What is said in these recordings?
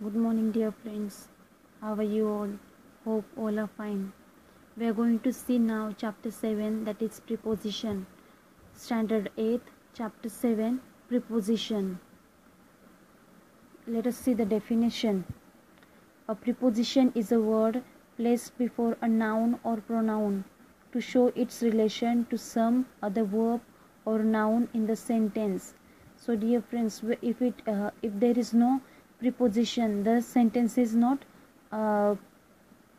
Good morning, dear friends. How are you all? Hope all are fine. We are going to see now chapter 7, that is preposition. Standard 8, chapter 7, preposition. Let us see the definition. A preposition is a word placed before a noun or pronoun to show its relation to some other verb or noun in the sentence. So, dear friends, if there is no preposition, the sentence is not uh,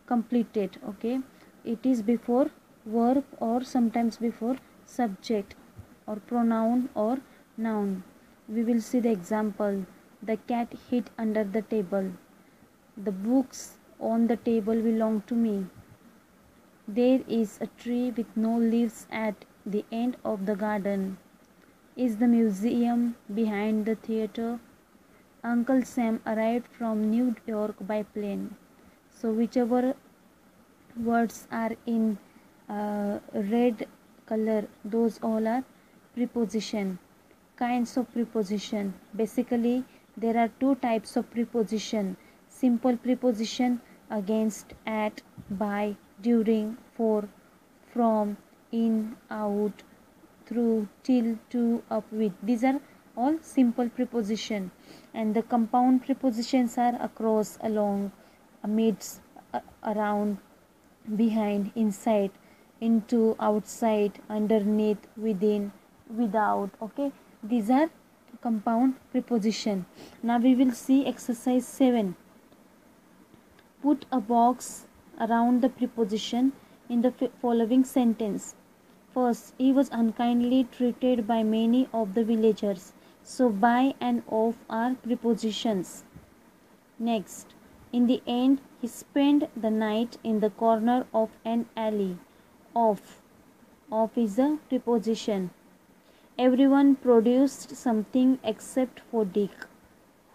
completed. Okay, it is before verb or sometimes before subject or pronoun or noun. We will see the example. The cat hid under the table. The books on the table belong to me. There is a tree with no leaves at the end of the garden. Is the museum behind the theater? Uncle Sam arrived from New York by plane. So whichever words are in red color, those all are preposition. Kinds of preposition. Basically, there are two types of preposition. Simple preposition: against, at, by, during, for, from, in, out, through, till, to, up, with. These are all simple preposition. And the compound prepositions are across, along, amidst, around, behind, inside, into, outside, underneath, within, without. Okay, these are compound preposition. Now we will see exercise 7. Put a box around the preposition in the following sentence. First, he was unkindly treated by many of the villagers. So by and of are prepositions. Next, in the end, he spent the night in the corner of an alley. Of. Of is a preposition. Everyone produced something except for Dick,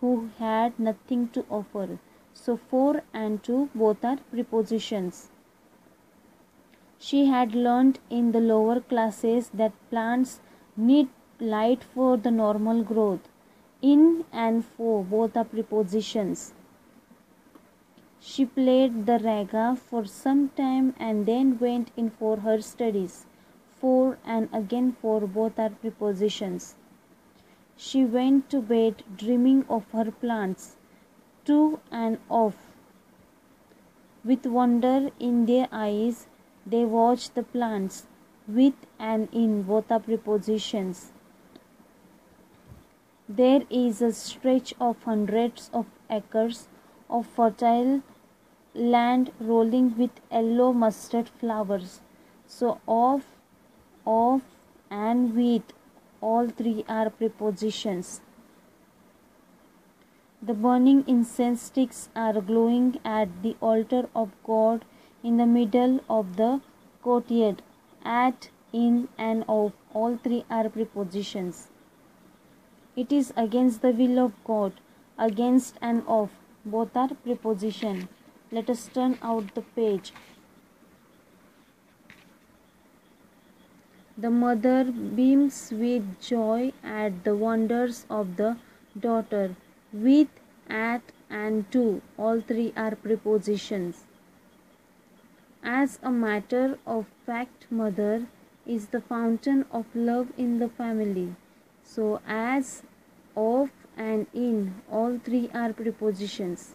who had nothing to offer. So for and to both are prepositions. She had learnt in the lower classes that plants need light for the normal growth. In and for both are prepositions. She played the raga for some time and then went in for her studies. For and again for both are prepositions. She went to bed dreaming of her plants. To and of. With wonder in their eyes, they watched the plants. With and in both are prepositions. There is a stretch of hundreds of acres of fertile land rolling with yellow mustard flowers. So of, and with, all three are prepositions. The burning incense sticks are glowing at the altar of God in the middle of the courtyard. At, in, and of, all three are prepositions. It is against the will of God. Against and of, both are preposition. Let us turn out the page. The mother beams with joy at the wonders of the daughter. With, at, and to, all three are prepositions. As a matter of fact, mother is the fountain of love in the family. So as, of, and in, all three are prepositions.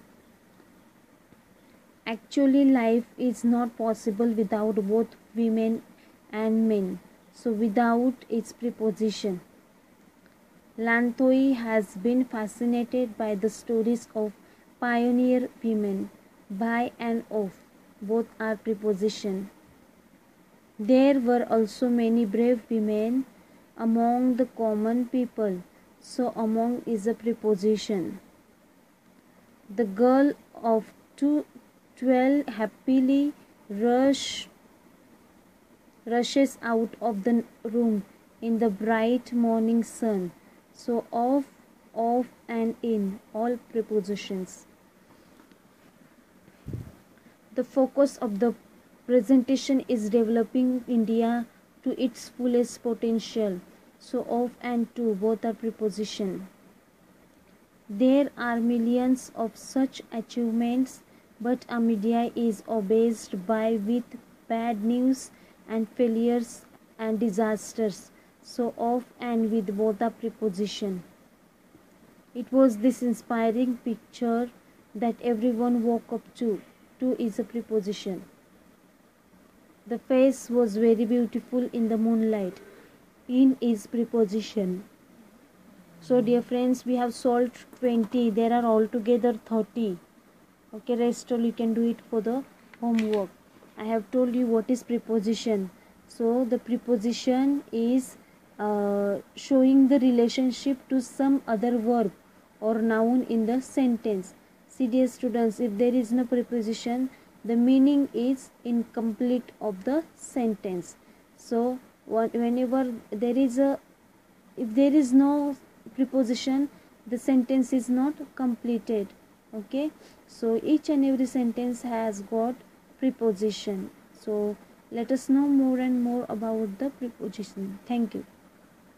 Actually, life is not possible without both women and men. So without its preposition. Lanthoi has been fascinated by the stories of pioneer women. By and of, both are preposition. There were also many brave women among the common people. So among is a preposition. The girl of 12 happily rushes out of the room in the bright morning sun. So of, and in, all prepositions. The focus of the presentation is developing India to its fullest potential. So of and to, both are preposition. There are millions of such achievements, but a media is obsessed by with bad news and failures and disasters, so off and with both a preposition. It was this inspiring picture that everyone woke up to. To is a preposition. The face was very beautiful in the moonlight. In is preposition. So dear friends, we have solved 20. There are altogether 30. Okay, rest all you can do it for the homework. I have told you what is preposition. So the preposition is showing the relationship to some other verb or noun in the sentence. See dear students, if there is no preposition, the meaning is incomplete of the sentence. So whenever there is a, if there is no preposition, the sentence is not completed. Okay, so each and every sentence has got preposition. So let us know more and more about the preposition. Thank you.